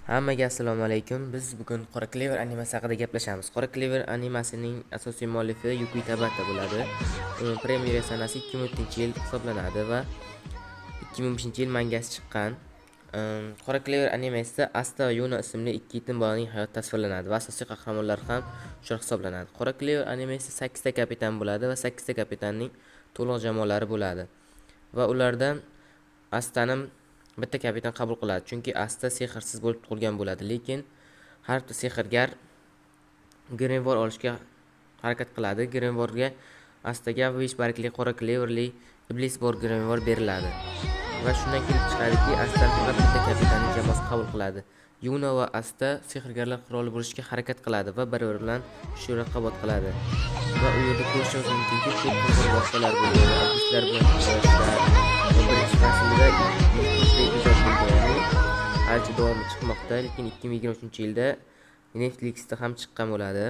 Hammaga assalomu alaykum. Biz bugun Qora Clever animasi haqida gaplashamiz. Qora Clever animasining asosiy muallifi Yuki Tabata bo'ladi. Uning premyera sanasi 2004-yil hisoblanadi va 2005-yil mangasi chiqqan. Qora Clever animasida Asta va Yuna ismli ikki yetim bolaning hayoti tasvirlanadi va asosiy qahramonlar ham shular hisoblanadi. Qora Clever animasida 8 ta kapitan bo'ladi va 8 ta kapitanning to'liq jamoalari bo'ladi. Va ulardan Astani bitta kapitan qabul qiladi, chunki Asta sehrsiz bo'lib tug'ilgan bo'ladi, lekin har bir sehrgar Grinvor olishga harakat qiladi. Grinvorga Astaga 5 bargli qora Cleverli Iblisbor Grinvor beriladi. Va shundan kelib chiqadiki, Asta faqat bitta kapitanning jamoasi qabul qiladi. Yuna va Asta sehrgarlar qiroli bo'lishga harakat qiladi va bir-biri bilan shu raqobat qiladi. Va u yerda ko'rishingiz mumkinki, ko'p voqealar bo'ladi. Iblislar bilan kurashlar. Birinchi faslda hali davomi chiqmoqda, lekin 2023-yilda Netflixda ham chiqqan bo'ladi.